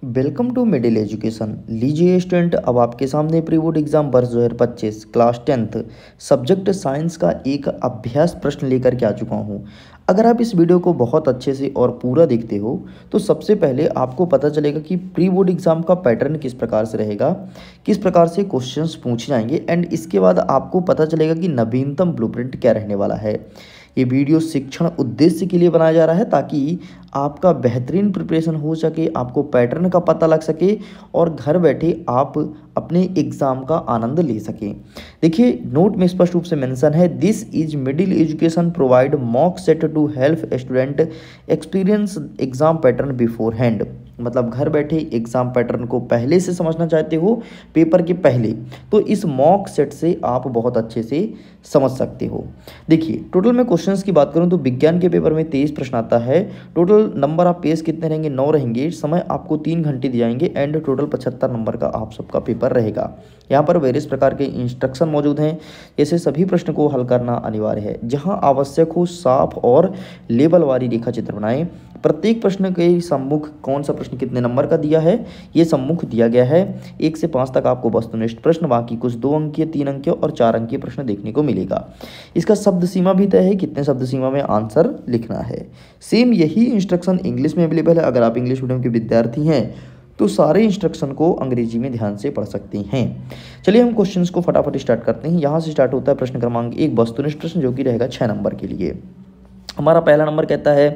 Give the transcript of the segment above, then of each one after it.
Welcome to middle education. लीजिए student, अब आपके सामने प्री बोर्ड एग्जाम वर्ष 2025 क्लास 10th सब्जेक्ट साइंस का एक अभ्यास प्रश्न लेकर के आ चुका हूँ। अगर आप इस वीडियो को बहुत अच्छे से और पूरा देखते हो तो सबसे पहले आपको पता चलेगा कि प्री बोर्ड एग्जाम का पैटर्न किस प्रकार से रहेगा, किस प्रकार से क्वेश्चंस पूछे जाएंगे, एंड इसके बाद आपको पता चलेगा कि नवीनतम ब्लूप्रिंट क्या रहने वाला है। ये वीडियो शिक्षण उद्देश्य के लिए बनाया जा रहा है ताकि आपका बेहतरीन प्रिपरेशन हो सके, आपको पैटर्न का पता लग सके और घर बैठे आप अपने एग्ज़ाम का आनंद ले सकें। देखिए, नोट में स्पष्ट रूप से मेंशन है, this is middle education provide mock set to help student experience exam pattern beforehand. मतलब घर बैठे एग्जाम पैटर्न को पहले से समझना चाहते हो पेपर के पहले, तो इस मॉक सेट से आप बहुत अच्छे से समझ सकते हो। देखिए, टोटल में क्वेश्चंस की बात करूं तो विज्ञान के पेपर में 23 प्रश्न आता है। टोटल नंबर ऑफ पेज कितने रहेंगे? 9 रहेंगे। समय आपको 3 घंटे दिए जाएंगे एंड टोटल 75 नंबर का आप सबका पेपर रहेगा। यहाँ पर वेरियस प्रकार के इंस्ट्रक्शन मौजूद हैं, जैसे सभी प्रश्न को हल करना अनिवार्य है। जहाँ आवश्यक हो साफ और लेबल वाली रेखा चित्र बनाएं। प्रत्येक प्रश्न के सम्मुख कौन सा प्रश्न कितने नंबर का दिया है ये सम्मुख दिया गया है। 1 से 5 तक आपको वस्तुनिष्ठ प्रश्न, बाकी कुछ 2 अंकीय, 3 अंकीय और 4 अंकीय प्रश्न देखने को मिलेगा। इसका शब्द सीमा भी तय है, कितने शब्द सीमा में आंसर लिखना है। सेम यही इंस्ट्रक्शन इंग्लिश में अवेलेबल है। अगर आप इंग्लिश मीडियम के विद्यार्थी हैं तो सारे इंस्ट्रक्शन को अंग्रेजी में ध्यान से पढ़ सकते हैं। चलिए हम क्वेश्चंस को फटाफट स्टार्ट करते हैं। यहाँ से स्टार्ट होता है प्रश्न क्रमांक 1 वस्तुनिष्ठ प्रश्न, जो कि रहेगा 6 नंबर के लिए। हमारा पहला नंबर कहता है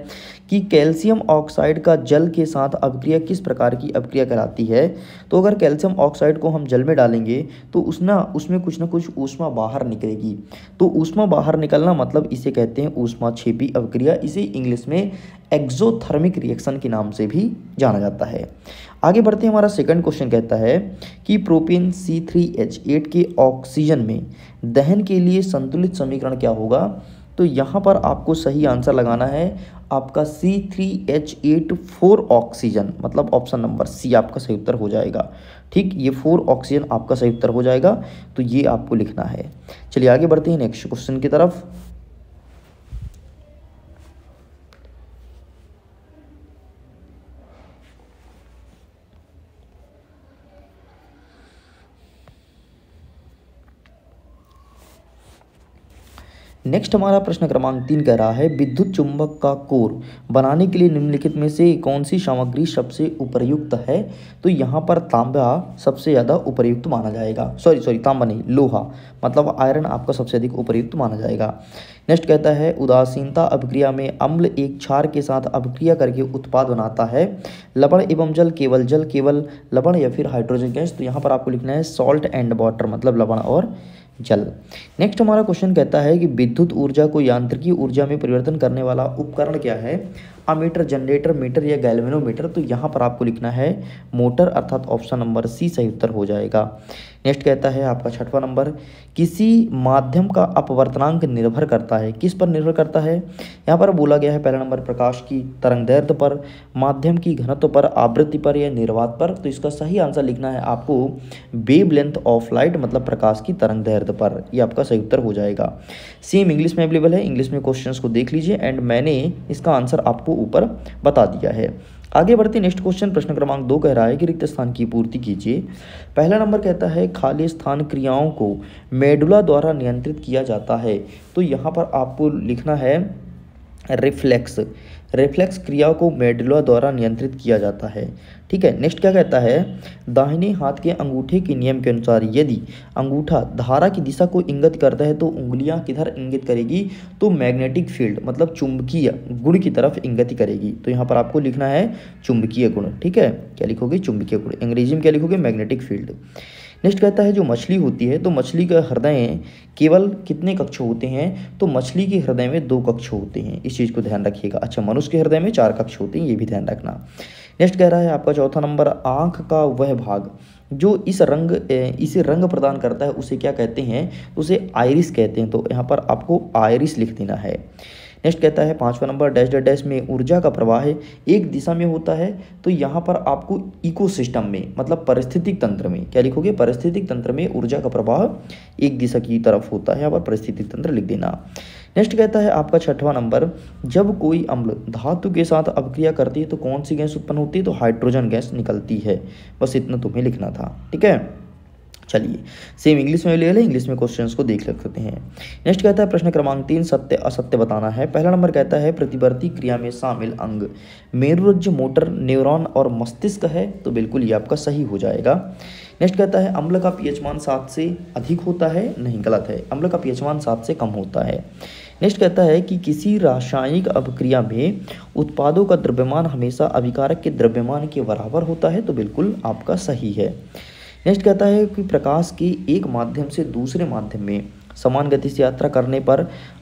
कि कैल्शियम ऑक्साइड का जल के साथ अभिक्रिया किस प्रकार की अभिक्रिया कहलाती है। तो अगर कैल्शियम ऑक्साइड को हम जल में डालेंगे तो उसमें कुछ ना कुछ ऊष्मा बाहर निकलेगी। तो ऊष्मा बाहर निकलना मतलब इसे कहते हैं ऊष्माक्षेपी अभिक्रिया। इसे इंग्लिश में एक्सोथर्मिक रिएक्शन के नाम से भी जाना जाता है। आगे बढ़ते हैं। हमारा सेकंड क्वेश्चन कहता है कि प्रोपेन C3H8 के ऑक्सीजन में दहन के लिए संतुलित समीकरण क्या होगा। तो यहाँ पर आपको सही आंसर लगाना है आपका C3H8 4 ऑक्सीजन, मतलब ऑप्शन नंबर सी आपका सही उत्तर हो जाएगा। ठीक, ये 4 ऑक्सीजन आपका सही उत्तर हो जाएगा, तो ये आपको लिखना है। चलिए आगे बढ़ते हैं नेक्स्ट क्वेश्चन की तरफ। नेक्स्ट हमारा प्रश्न क्रमांक 3 कह रहा है, विद्युत चुंबक का कोर बनाने के लिए निम्नलिखित में से कौन सी सामग्री सबसे उपयुक्त है। तो यहाँ पर तांबा सबसे ज़्यादा उपयुक्त माना जाएगा। सॉरी तांबा नहीं, लोहा, मतलब आयरन आपका सबसे अधिक उपयुक्त माना जाएगा। नेक्स्ट कहता है, उदासीनता अभिक्रिया में अम्ल एक क्षार के साथ अभिक्रिया करके उत्पाद बनाता है। लवण एवं जल, केवल लवण या फिर हाइड्रोजन गैस। तो यहाँ पर आपको लिखना है सॉल्ट एंड वाटर, मतलब लवण और जल। नेक्स्ट हमारा क्वेश्चन कहता है कि विद्युत ऊर्जा को यांत्रिकी ऊर्जा में परिवर्तन करने वाला उपकरण क्या है। अमीटर, जनरेटर, मीटर या गैल्वेनोमीटर। तो यहाँ पर आपको लिखना है मोटर, अर्थात ऑप्शन नंबर सी सही उत्तर हो जाएगा। नेक्स्ट कहता है आपका 6वां नंबर, किसी माध्यम का अपवर्तनांक निर्भर करता है, किस पर निर्भर करता है। यहाँ पर बोला गया है पहला नंबर प्रकाश की तरंगदैर्ध्य पर, माध्यम की घनत्व पर, आवृत्ति पर या निर्वात पर। तो इसका सही आंसर लिखना है आपको वेवलेंथ ऑफ लाइट, मतलब प्रकाश की तरंगदैर्ध्य पर। ये आपका सही उत्तर हो जाएगा। सेम इंग्लिश में अवेलेबल है, इंग्लिश में क्वेश्चंस को देख लीजिए एंड मैंने इसका आंसर आपको ऊपर बता दिया है। आगे बढ़ते नेक्स्ट क्वेश्चन। प्रश्न क्रमांक 2 कह रहा है कि रिक्त स्थान की पूर्ति कीजिए। पहला नंबर कहता है खाली स्थान क्रियाओं को मेडुला द्वारा नियंत्रित किया जाता है। तो यहाँ पर आपको लिखना है रिफ्लेक्स क्रिया को मेडुला द्वारा नियंत्रित किया जाता है। ठीक है। नेक्स्ट क्या कहता है, दाहिने हाथ के अंगूठे के नियम के अनुसार यदि अंगूठा धारा की दिशा को इंगित करता है तो उंगलियां किधर इंगित करेगी। तो मैग्नेटिक फील्ड, मतलब चुंबकीय गुण की तरफ इंगित करेगी। तो यहाँ पर आपको लिखना है चुंबकीय गुण। ठीक है, क्या लिखोगे? चुंबकीय गुण। अंग्रेजी में क्या लिखोगे? Magnetic field. नेक्स्ट कहता है जो मछली होती है तो मछली का हृदय केवल कितने कक्ष होते हैं। तो मछली के हृदय में 2 कक्ष होते हैं, इस चीज़ को ध्यान रखिएगा। अच्छा, मनुष्य के हृदय में 4 कक्ष होते हैं, ये भी ध्यान रखना। नेक्स्ट कह रहा है आपका 4था नंबर, आँख का वह भाग जो इसे रंग प्रदान करता है उसे क्या कहते हैं। तो उसे आइरिस कहते हैं। तो यहाँ पर आपको आइरिस लिख देना है। नेक्स्ट कहता है 5वां नंबर डैश डैश डैश में ऊर्जा का प्रवाह है एक दिशा में होता है, तो यहाँ पर आपको इकोसिस्टम में मतलब पारिस्थितिक तंत्र में क्या लिखोगे, पारिस्थितिक तंत्र में ऊर्जा का प्रवाह एक दिशा की तरफ होता है, यहाँ पर पारिस्थितिक तंत्र लिख देना। नेक्स्ट कहता है आपका 6वां नंबर, जब कोई अम्ल धातु के साथ अपक्रिया करती है तो कौन सी गैस उत्पन्न होती है, तो हाइड्रोजन गैस निकलती है। बस इतना तुम्हें लिखना था, ठीक है। चलिए सेम इंग्लिश में ले लें, इंग्लिश में क्वेश्चंस को देख सकते हैं। नेक्स्ट कहता है प्रश्न क्रमांक 3 सत्य असत्य बताना है। पहला नंबर कहता है प्रतिवर्ती क्रिया में शामिल अंग मेरुरज्ज, मोटर न्यूरॉन और मस्तिष्क है, तो बिल्कुल ये आपका सही हो जाएगा। नेक्स्ट कहता है अम्ल का पीएच मान 7 से अधिक होता है, नहीं गलत है, अम्ल का पीएच मान 7 से कम होता है। नेक्स्ट कहता है कि किसी रासायनिक अपक्रिया में उत्पादों का द्रव्यमान हमेशा अभिकारक के द्रव्यमान के बराबर होता है, तो बिल्कुल आपका सही है। नेक्स्ट कहता है कि प्रकाश के एक माध्यम से दूसरे माध्यम में समान गति से यात्रा करने पर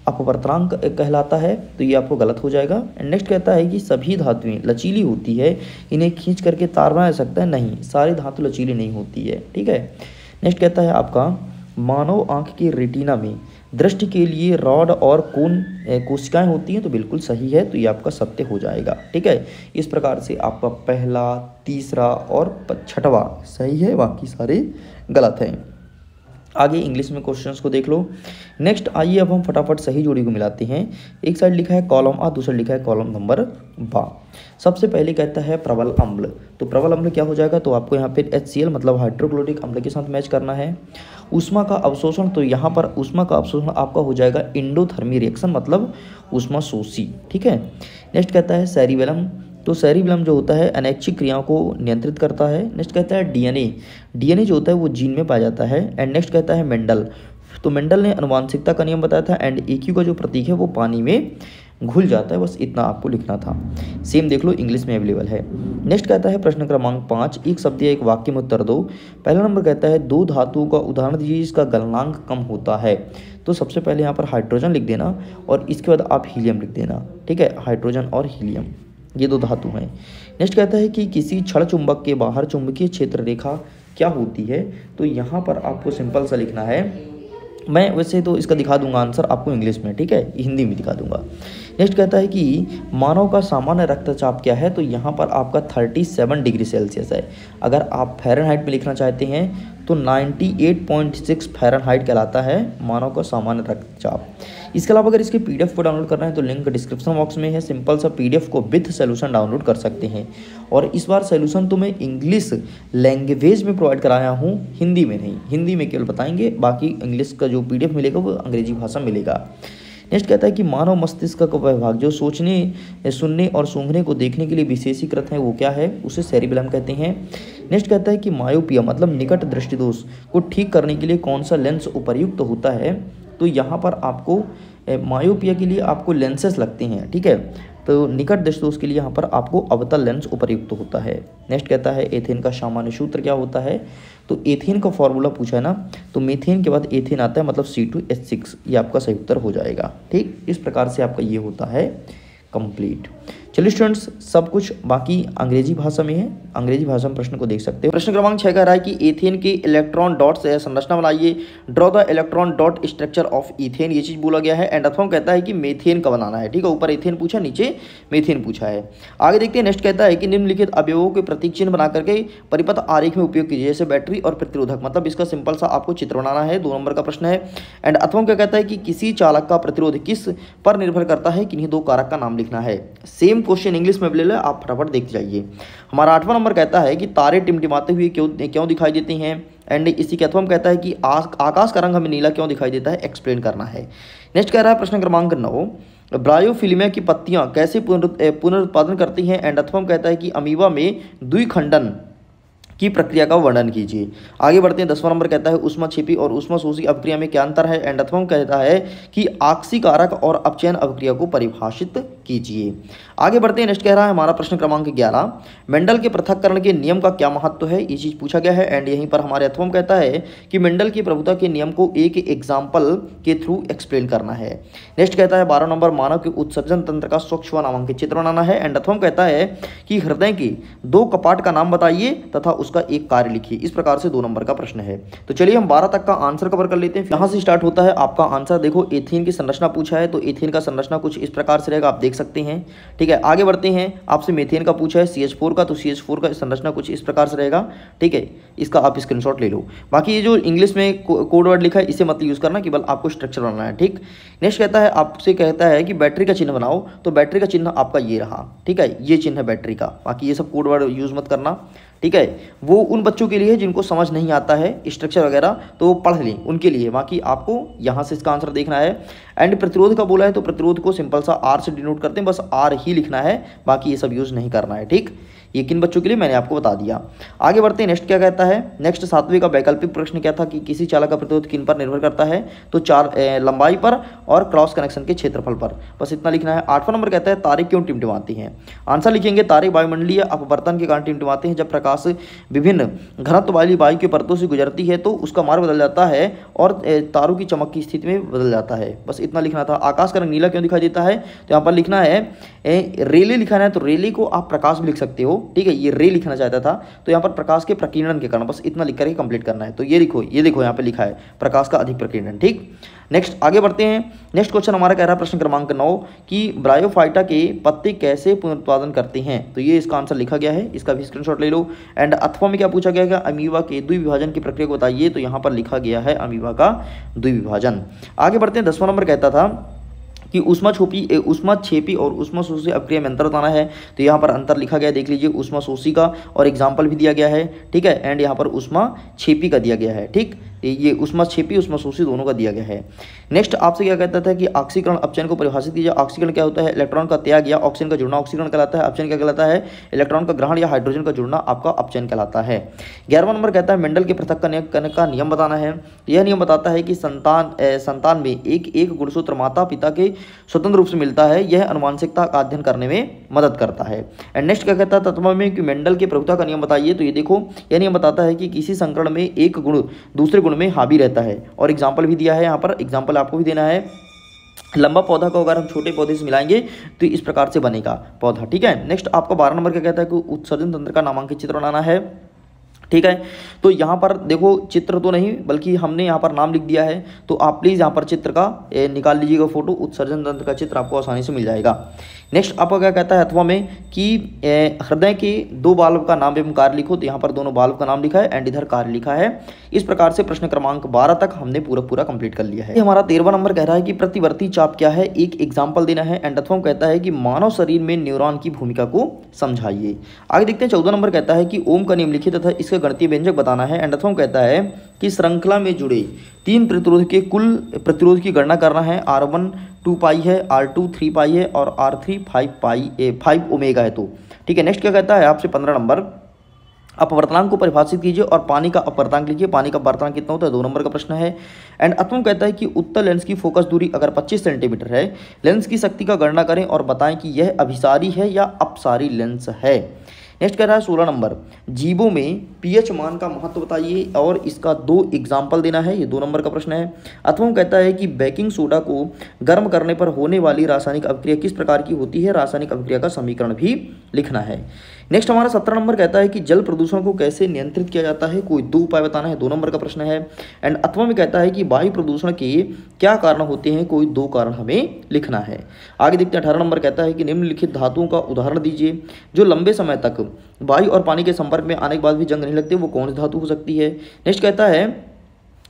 अपवर्तनांक कहलाता है, तो ये आपको गलत हो जाएगा। नेक्स्ट कहता है कि सभी धातुएं लचीली होती है, इन्हें खींच करके तार बनाया जा सकता है, नहीं, सारी धातु लचीली नहीं होती है, ठीक है। नेक्स्ट कहता है आपका मानव आंख की रेटिना में दृष्टि के लिए रॉड और कोन कोशिकाएं होती हैं, तो बिल्कुल सही है, तो ये आपका सत्य हो जाएगा, ठीक है। इस प्रकार से आपका पहला, तीसरा और 6वां सही है, बाकी सारे गलत हैं। आगे इंग्लिश में क्वेश्चंस को देख लो। नेक्स्ट आइए अब हम फटाफट सही जोड़ी को मिलाते हैं। एक साइड लिखा है कॉलम आ, दूसरा लिखा है कॉलम नंबर बा। सबसे पहले कहता है प्रबल अम्ल, तो प्रबल अम्ल क्या हो जाएगा, तो आपको यहाँ पे HCl मतलब हाइड्रोक्लोरिक अम्ल के साथ मैच करना है। ऊष्मा का अवशोषण, तो यहाँ पर ऊष्मा का अवशोषण आपका हो जाएगा इंडोथर्मी रिएक्शन मतलब ऊष्मा शोषी, ठीक है। नेक्स्ट कहता है सेरिबेलम, तो सेरिबेलम जो होता है अनैच्छिक क्रियाओं को नियंत्रित करता है। नेक्स्ट कहता है डीएनए जो होता है वो जीन में पाया जाता है। एंड नेक्स्ट कहता है मेंडल, तो मेंडल ने आनुवांशिकता का नियम बताया था। एंड EQ का जो प्रतीक है वो पानी में घुल जाता है, बस इतना आपको लिखना था। सेम देख लो इंग्लिश में अवेलेबल है। नेक्स्ट कहता है प्रश्न क्रमांक 5 एक शब्द या एक वाक्य में उत्तर दो। पहला नंबर कहता है दो धातुओं का उदाहरण दीजिए जिसका गलनांक कम होता है, तो सबसे पहले यहाँ पर हाइड्रोजन लिख देना और इसके बाद आप हीलियम लिख देना, ठीक है। हाइड्रोजन और हीलियम ये दो धातु हैं। नेक्स्ट कहता है कि किसी क्षण चुंबक के बाहर चुंबकीय क्षेत्र रेखा क्या होती है, तो यहाँ पर आपको सिंपल सा लिखना है। मैं वैसे तो इसका दिखा दूंगा आंसर आपको इंग्लिश में, ठीक है, हिंदी में दिखा दूंगा। नेक्स्ट कहता है कि मानव का सामान्य रक्तचाप क्या है, तो यहाँ पर आपका 37 डिग्री सेल्सियस है। अगर आप फ़ारेनहाइट में लिखना चाहते हैं तो 98.6 फ़ारेनहाइट कहलाता है मानव का सामान्य रक्तचाप। इसके अलावा अगर इसके PDF को डाउनलोड करना है तो लिंक डिस्क्रिप्शन बॉक्स में है, सिंपल सा PDF को विथ सोल्यूशन डाउनलोड कर सकते हैं। और इस बार सोल्यूशन तो मैं इंग्लिश लैंग्वेज में प्रोवाइड कराया हूँ, हिंदी में नहीं, हिंदी में केवल बताएंगे, बाकी इंग्लिश का जो PDF मिलेगा वो अंग्रेजी भाषा मिलेगा। नेक्स्ट कहता है कि मानव मस्तिष्क का वह भाग जो सोचने, सुनने और सूंघने को देखने के लिए विशेषीकृत है वो क्या है, उसे सेरिबेलम कहते हैं। नेक्स्ट कहता है कि मायोपिया मतलब निकट दृष्टि दोष को ठीक करने के लिए कौन सा लेंस उपयुक्त होता है, तो यहाँ पर आपको मायोपिया के लिए आपको लेंसेस लगते हैं, ठीक है। तो निकट दृष्टि दोष के लिए यहाँ पर आपको अवतल लेंस उपयुक्त होता है। नेक्स्ट कहता है एथेन का सामान्य सूत्र क्या होता है, तो एथेन का फॉर्मूला पूछा है ना, तो मीथेन के बाद एथेन आता है मतलब C2H6, ये आपका सही उत्तर हो जाएगा, ठीक। इस प्रकार से आपका ये होता है कंप्लीट। चलिए स्टूडेंट्स सब कुछ बाकी अंग्रेजी भाषा में है, अंग्रेजी भाषा में प्रश्न को देख सकते हो। प्रश्न क्रमांक 6 कह रहा है कि एथेन के इलेक्ट्रॉन डॉट से संरचना बनाइए, draw the electron dot structure of ethane, ये चीज बोला गया है। एंड अथवा कहता है कि मेथेन का बनाना है, ठीक है। ऊपर एथेन पूछा, नीचे मेथेन पूछा है। आगे देखते हैं। नेक्स्ट कहता है कि निम्नलिखित अवयवों के प्रतीक चिन्ह बना करके परिपथ आरेख में उपयोग कीजिए, जैसे बैटरी और प्रतिरोधक, मतलब इसका सिंपल सा आपको चित्र बनाना है, 2 नंबर का प्रश्न है। एंड अथवा क्या कहता है कि किसी चालक का प्रतिरोध किस पर निर्भर करता है, किन्हीं 2 कारक का नाम लिखना है। सेम क्वेश्चन इंग्लिश में अवेलेबल है, आप फटाफट देखते जाइए। हमारा 8वां नंबर कहता है कि तारे टिमटिमाते हुए क्यों दिखाई देते हैं। एंड इसी के अथवा कहता है कि आकाश का रंग हमें नीला क्यों दिखाई देता है, एक्सप्लेन करना है। नेक्स्ट कह रहा है प्रश्न क्रमांक 9 ब्रायोफिल्मिया की पत्तियां कैसे पुनरुत्पादन करती हैं। एंड अथवा कहता है कि अमीबा में द्विखंडन की प्रक्रिया का वर्णन कीजिए। आगे बढ़ते हैं। 10वां नंबर कहता है ऊष्माक्षेपी और ऊष्माशोषी अपक्रिया में क्या अंतर है। एंड अथवा कहता है कि आक्सीकारक और अपचयन अपक्रिया को परिभाषित कीजिए। आगे बढ़ते हैं। नेक्स्ट कह रहा है हमारा प्रश्न क्रमांक 11, मेंडल के पृथक्करण के नियम का क्या महत्व है, ये चीज पूछा गया है। एंड यहीं पर हमारे अथवम कहता है कि मेंडल की प्रभुता के नियम को एक एग्जाम्पल के थ्रू एक्सप्लेन करना है। नेक्स्ट कहता है 12 नंबर, मानव के उत्सर्जन तंत्र का स्वच्छ व नामांकित चित्र बनाना है। एंड अथवम कहता है कि हृदय के 2 कपाट का नाम बताइए तथा उसका एक कार्य लिखिए। इस प्रकार से 2 नंबर का प्रश्न है। तो चलिए हम 12 तक का आंसर कवर कर लेते हैं। यहाँ से स्टार्ट होता है आपका आंसर। देखो एथेन की संरचना पूछा है, तो एथेन का संरचना कुछ इस प्रकार से रहेगा, आप देख सकते हैं। ठीक है, आगे बढ़ते हैं। आपसे मीथेन का पूछा है, CH4 का, तो CH4 का संरचना कुछ इस प्रकार से रहेगा। ठीक है, इसका आप स्क्रीनशॉट ले लो। बाकी ये जो इंग्लिश में कोड वर्ड लिखा है इसे मत यूज करना, केवल आपको स्ट्रक्चर बनाना है। ठीक, नेक्स्ट कहता है आपसे कहता है कि बैटरी का चिन्ह बनाओ, तो बैटरी का चिन्ह आपका ये रहा। ठीक है, ये चिन्ह है बैटरी का। बाकी ये सब कोड वर्ड यूज मत करना। ठीक है, वो उन बच्चों के लिए जिनको समझ नहीं आता है स्ट्रक्चर वगैरह, तो वो पढ़ लें, उनके लिए। बाकी आपको यहाँ से इसका आंसर देखना है। एंड प्रतिरोध का बोला है, तो प्रतिरोध को सिंपल सा R से डिनोट करते हैं, बस R ही लिखना है, बाकी ये सब यूज़ नहीं करना है। ठीक, ये किन बच्चों के लिए मैंने आपको बता दिया। आगे बढ़ते हैं। नेक्स्ट क्या कहता है, नेक्स्ट 7वें का वैकल्पिक प्रश्न क्या था कि किसी चालक का प्रतिरोध किन पर निर्भर करता है, तो 4 लंबाई पर और क्रॉस कनेक्शन के क्षेत्रफल पर, बस इतना लिखना है। 8वां नंबर कहता है तारे क्यों टिमटिमाती हैं। आंसर लिखेंगे, तारे वायुमंडलीय अपवर्तन के कारण टिमटिमाते हैं। जब प्रकाश विभिन्न घनत्व वाली वायु की परतों से गुजरती है तो उसका मार्ग बदल जाता है और तारों की चमक की स्थिति में बदल जाता है, बस इतना लिखना था। आकाश का रंग नीला क्यों दिखाई देता है, तो यहाँ पर लिखना है रेले लिखना है, तो रेले को आप प्रकाश भी लिख सकते हो। ठीक है, ये रे लिखना चाहता था, तो यहाँ पर प्रकाश के प्रकीर्णन के कारण, बस इतना लिख करके कंप्लीट करना है। तो ये लिखो, ये देखो यहाँ पे लिखा है प्रकाश का अधिक प्रकीर्णन। ठीक, नेक्स्ट आगे बढ़ते हैं। नेक्स्ट क्वेश्चन हमारा कह रहा है प्रश्न क्रमांक 9 कि ब्रायोफाइटा के पत्ते कैसे पुनरुत्पादन करते हैं, तो ये इसका आंसर लिखा गया है, इसका भी स्क्रीनशॉट ले लो। एंड अथवा में क्या पूछा गया है, अमीबा के द्विविभाजन की प्रक्रिया को बताइए, तो यहाँ पर लिखा गया है अमीबा का द्विविभाजन। आगे बढ़ते हैं। 10वां नंबर कहता था कि ऊष्माक्षेपी और ऊष्माशोषी अपक्रिया में अंतर बताना है, तो यहाँ पर अंतर लिखा गया है, देख लीजिए, ऊष्माशोषी का और एग्जाम्पल भी दिया गया है। ठीक है, एंड यहाँ पर ऊष्माक्षेपी का दिया गया है। ठीक, ये ऊष्माक्षेपी ऊष्माशोषी दोनों का दिया गया है। नेक्स्ट आपसे क्या कहता था कि ऑक्सीकरण अपचयन को परिभाषित कीजिए। ऑक्सीकरण क्या होता है, इलेक्ट्रॉन का त्याग या ऑक्सीजन का जुड़ना ऑक्सीकरण कहलाता है। अपचयन क्या कहलाता है, इलेक्ट्रॉन का ग्रहण या हाइड्रोजन का जुड़ना आपका अपचयन कहलाता है। 11वां नंबर कहता है मेंडल के पृथक्करण का नियम बताना है। यह नियम बताता है कि संतान में एक गुणसूत्र माता पिता के स्वतंत्र रूप से मिलता है, यह अनुवांशिकता का अध्ययन करने में मदद करता है। एंड नेक्स्ट क्या कहता है, तत्व में कि मेंडल के प्रभुता का नियम बताइए, तो ये देखो, यह नियम बताता है कि किसी संकरण में एक गुण दूसरे गुण में हावी रहता है, और एग्जाम्पल भी दिया है, यहाँ पर एग्जाम्पल आपको भी देना है। लंबा पौधा को अगर हम छोटे पौधे से मिलाएंगे तो इस प्रकार से बनेगा पौधा। ठीक है, नेक्स्ट आपको 12 नंबर क्या कहता है कि उत्सर्जन तंत्र का नामांकित चित्र बनाना है। ठीक है, तो यहाँ पर देखो, चित्र तो नहीं बल्कि हमने यहाँ पर नाम लिख दिया है, तो आप प्लीज़ यहाँ पर चित्र का निकाल लीजिएगा फोटो, उत्सर्जन तंत्र का चित्र आपको आसानी से मिल जाएगा। नेक्स्ट आपका क्या कहता है अथवा में कि हृदय के 2 वाल्व का नाम एवं कार्य लिखो, तो यहाँ पर दोनों वाल्व का नाम लिखा है एंड इधर कार्य लिखा है। इस प्रकार से प्रश्न क्रमांक 12 तक हमने पूरा कंप्लीट कर लिया है। हमारा 13वां नंबर कह रहा है कि प्रतिवर्ती चाप क्या है, एक एग्जाम्पल देना है। एंड अथवा कहता है कि मानव शरीर में न्यूरॉन की भूमिका को समझाइए। आगे देखते हैं। 14 नंबर कहता है कि ओम का नियम लिखिए तथा इसका गणितीय व्यंजक बताना है। एंड अथवा कहता है कि श्रृंखला में जुड़े 3 प्रतिरोध के कुल प्रतिरोध की गणना करना है। R1 2 पाई है, R2 3 पाई है और R3 5 ओमेगा है। तो ठीक है, नेक्स्ट क्या कहता है आपसे 15 नंबर, अपवर्तनांक को परिभाषित कीजिए और पानी का अपवर्तनांक लिखिए। पानी का अपवर्तनांक कितना होता है, 2 नंबर का प्रश्न है। एंड अथवा कहता है कि उत्तल लेंस की फोकस दूरी अगर 25 सेंटीमीटर है, लेंस की शक्ति का गणना करें और बताएं कि यह अभिसारी है या अपसारी लेंस है। नेक्स्ट कह रहा है 16 नंबर, जीवों में पीएच मान का महत्व बताइए और इसका 2 एग्जाम्पल देना है, ये 2 नंबर का प्रश्न है। अथवा कहता है कि बेकिंग सोडा को गर्म करने पर होने वाली रासायनिक अभिक्रिया किस प्रकार की होती है, रासायनिक अभिक्रिया का समीकरण भी लिखना है। नेक्स्ट हमारा 17 नंबर कहता है कि जल प्रदूषण को कैसे नियंत्रित किया जाता है, कोई 2 उपाय बताना है, 2 नंबर का प्रश्न है। एंड अथवा में कहता है कि वायु प्रदूषण के क्या कारण होते हैं, कोई 2 कारण हमें लिखना है। आगे देखते हैं 18 नंबर कहता है कि निम्नलिखित धातुओं का उदाहरण दीजिए जो लंबे समय तक वायु और पानी के संपर्क में आने के बाद भी जंग नहीं लगते, वो कौन सी धातु हो सकती है। नेक्स्ट कहता है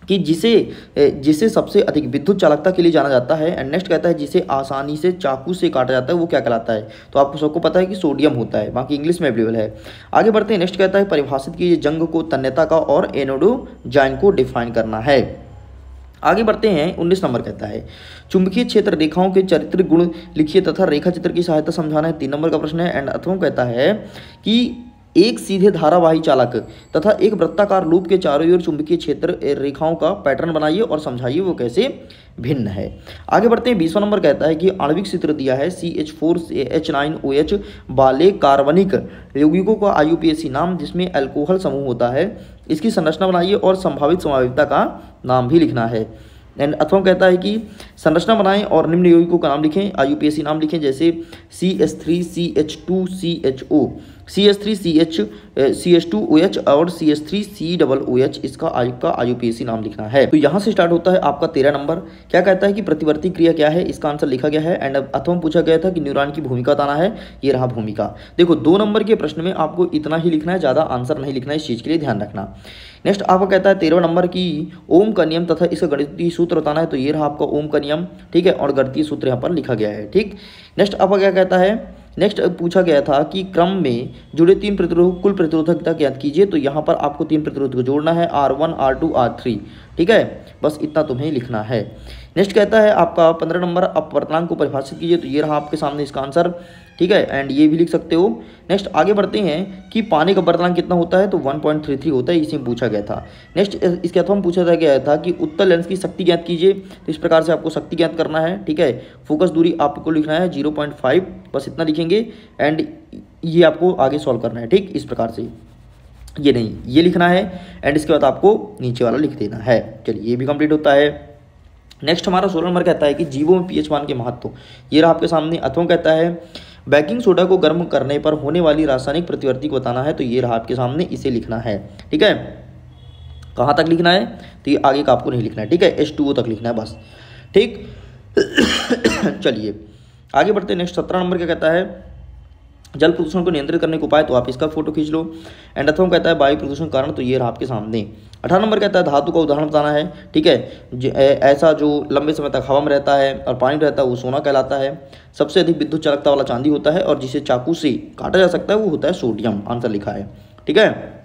कि जिसे सबसे अधिक विद्युत चालकता के लिए जाना जाता है। एंड नेक्स्ट कहता है जिसे आसानी से चाकू से काटा जाता है वो क्या कहलाता है, तो आपको सबको पता है कि सोडियम होता है, बाकी इंग्लिश में अवेलेबल है। आगे बढ़ते हैं। नेक्स्ट कहता है परिभाषित कीजिए जंग को, तन्यता का और एनोडोजाइन को डिफाइन करना है। आगे बढ़ते हैं। 19 नंबर कहता है चुंबकीय क्षेत्र रेखाओं के चरित्र गुण लिखिए तथा रेखा चित्र की सहायता समझाना है, 3 नंबर का प्रश्न है। एंड अथवा कहता है कि एक सीधे धारावाही चालक तथा एक वृत्ताकार लूप के चारों ओर चुंबकीय क्षेत्र रेखाओं का पैटर्न बनाइए और समझाइए वो कैसे भिन्न है। आगे बढ़ते हैं। 20वां नंबर कहता है कि आणविक सूत्र दिया है CH4H9OH वाले कार्बनिक यौगिकों का IUPAC नाम जिसमें अल्कोहल समूह होता है, इसकी संरचना बनाइए और संभावित संभाव्यता का नाम भी लिखना है। एंड अथवा कहता है कि संरचना बनाएं और निम्न यौगिकों का नाम लिखें, IUPAC नाम लिखें, जैसे CH3CH2CHO, CH3CH2OH और CH3COOH, इसका IUPAC नाम लिखना है। तो यहाँ से स्टार्ट होता है आपका 13 नंबर। क्या कहता है कि प्रतिवर्ती क्रिया क्या है, इसका आंसर लिखा गया है। एंड अथवा पूछा गया था कि न्यूरॉन की भूमिका बताना है, ये रहा भूमिका। देखो 2 नंबर के प्रश्न में आपको इतना ही लिखना है, ज़्यादा आंसर नहीं लिखना है, इस चीज़ के लिए ध्यान रखना। नेक्स्ट आपको कहता है 13वें नंबर की ओम का नियम तथा इसका गणितीय सूत्र बताना है, तो ये रहा आपका ओम का नियम, ठीक है, और गणितीय सूत्र यहाँ पर लिखा गया है, ठीक। नेक्स्ट आपका क्या कहता है, नेक्स्ट पूछा गया था कि क्रम में जुड़े 3 प्रतिरोधक कुल प्रतिरोधकता ज्ञात कीजिए, तो यहाँ पर आपको 3 प्रतिरोधक को जोड़ना है, R1 R2 R3, ठीक है, बस इतना तुम्हें लिखना है। नेक्स्ट कहता है आपका 15 नंबर अपवर्तनांक को परिभाषित कीजिए, तो ये रहा आपके सामने इसका आंसर, ठीक है, एंड ये भी लिख सकते हो। नेक्स्ट आगे बढ़ते हैं कि पानी का अपवर्तनांक कितना होता है, तो 1.33 होता है, इसी में पूछा गया था। नेक्स्ट इसके अथवा पूछा गया था कि उत्तल लेंस की शक्ति ज्ञात कीजिए, तो इस प्रकार से आपको शक्ति ज्ञात करना है, ठीक है। फोकस दूरी आपको लिखना है 0.5, बस इतना लिखेंगे, एंड ये आपको आगे सॉल्व करना है, ठीक, इस प्रकार से, ये नहीं, ये लिखना है, एंड इसके बाद आपको नीचे वाला लिख देना है। चलिए ये भी कंप्लीट होता है। नेक्स्ट हमारा 16 नंबर कहता है कि जीवों में pH मान के महत्व, ये रहा आपके सामने। अथवा कहता है बेकिंग सोडा को गर्म करने पर होने वाली रासायनिक प्रतिवर्ती को बताना है, तो ये रहा आपके सामने, इसे लिखना है, ठीक है। कहाँ तक लिखना है, तो ये आगे का आपको नहीं लिखना है, ठीक है, H2O तक लिखना है बस, ठीक। चलिए आगे बढ़ते हैं। नेक्स्ट 17 नंबर क्या कहता है, जल प्रदूषण को नियंत्रित करने के उपाय, तो आप इसका फोटो खींच लो। एंड अथवा कहता है वायु प्रदूषण कारण, तो ये रहा आपके सामने। 18 नंबर कहता है धातु का उदाहरण बताना है, ठीक है, ऐसा जो लंबे समय तक हवा में रहता है और पानी रहता है वो सोना कहलाता है। सबसे अधिक विद्युत चालकता वाला चांदी होता है, और जिसे चाकू से काटा जा सकता है वो होता है सोडियम, आंसर लिखा है, ठीक है।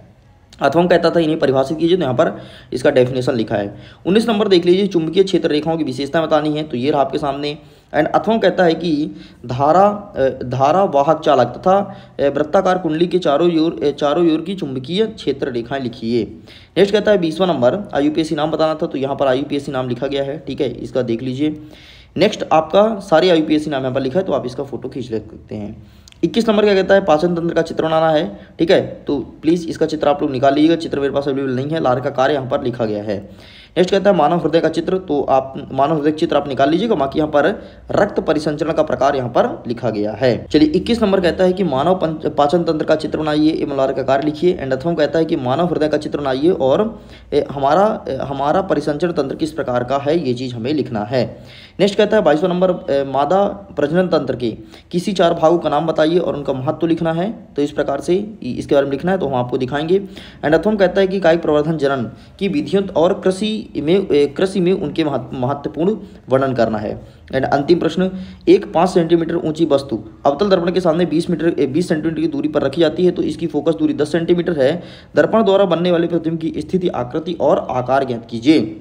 अथवा कहता था इन्हें परिभाषित कीजिए, तो यहाँ पर इसका डेफिनेशन लिखा है। 19 नंबर देख लीजिए, चुंबकीय क्षेत्र रेखाओं की विशेषताएं बतानी है, तो ये रहा आपके सामने। एंड अथवा कहता है कि धारा वाहक चालक तथा वृत्ताकार कुंडली के चारों ओर की चुंबकीय क्षेत्र रेखाएं लिखिए। नेक्स्ट कहता है 20वां नंबर IUPAC नाम बताना था, तो यहाँ पर IUPAC नाम लिखा गया है, ठीक है, इसका देख लीजिए। नेक्स्ट आपका सारे IUPAC नाम यहाँ पर लिखा है, तो आप इसका फोटो खींच ले सकते हैं। 21 नंबर क्या कहता है, पाचन तंत्र का चित्र बनाना है, ठीक है, तो प्लीज़ इसका चित्र आप लोग निकाल लीजिएगा, चित्र मेरे पास अवेलेबल नहीं है, लार का कार्य यहाँ पर लिखा गया है। नेक्स्ट कहता है मानव हृदय का चित्र, तो आप मानव हृदय चित्र आप निकाल लीजिएगा, बाकी यहाँ पर रक्त परिसंचरण का प्रकार यहाँ पर लिखा गया है। चलिए 21 नंबर कहता है कि मानव पाचन तंत्र का चित्र बनाइए एवं लार का कार्य लिखिए। एंड अथवा कहता है कि मानव हृदय का चित्र बनाइए और हमारा परिसंचरण तंत्र किस प्रकार का है, ये चीज़ हमें लिखना है। नेक्स्ट कहता है 22वां नंबर मादा प्रजनन तंत्र के किसी 4 भागों का नाम बताइए और उनका महत्व लिखना है, तो इस प्रकार से इसके बारे में लिखना है, तो हम आपको दिखाएंगे। एंड अथवा कहता है कि कायिक प्रवर्धन जनन की विधियों और कृषि में उनके महत्वपूर्ण वर्णन करना है। एंड अंतिम प्रश्न, एक 5 सेंटीमीटर ऊंची वस्तु अवतल दर्पण के सामने 20 सेंटीमीटर की दूरी पर रखी जाती है, तो इसकी फोकस दूरी 10 सेंटीमीटर है। दर्पण द्वारा बनने वाले प्रतिबिंब की स्थिति, आकृति और आकार ज्ञात कीजिए।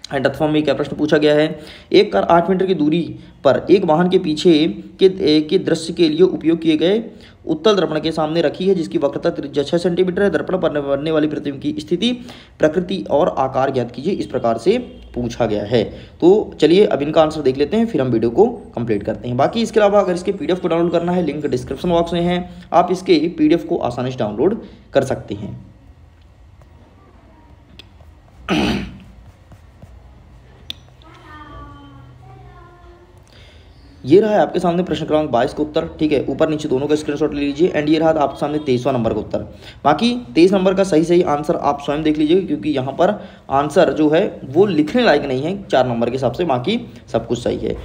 एंड अथवा में क्या प्रश्न पूछा गया है, एक कार 8 मीटर की दूरी पर एक वाहन के पीछे के दृश्य के लिए उपयोग किए गए उत्तल दर्पण के सामने रखी है, जिसकी वक्रता त्रिज्या 6 सेंटीमीटर है। दर्पण पर बनने वाली प्रतिबिंब की स्थिति, प्रकृति और आकार ज्ञात कीजिए, इस प्रकार से पूछा गया है। तो चलिए अब इनका आंसर देख लेते हैं, फिर हम वीडियो को कंप्लीट करते हैं। बाकी इसके अलावा अगर इसके PDF को डाउनलोड करना है, लिंक डिस्क्रिप्शन बॉक्स में है, आप इसके PDF को आसानी से डाउनलोड कर सकते हैं। ये रहा है आपके सामने प्रश्न क्रमांक 22 का उत्तर, ठीक है, ऊपर नीचे दोनों का स्क्रीनशॉट ले लीजिए। एंड ये रहा आपके सामने 23वां नंबर का उत्तर। बाकी 23 नंबर का सही आंसर आप स्वयं देख लीजिए, क्योंकि यहाँ पर आंसर जो है वो लिखने लायक नहीं है 4 नंबर के हिसाब से, बाकी सब कुछ सही है।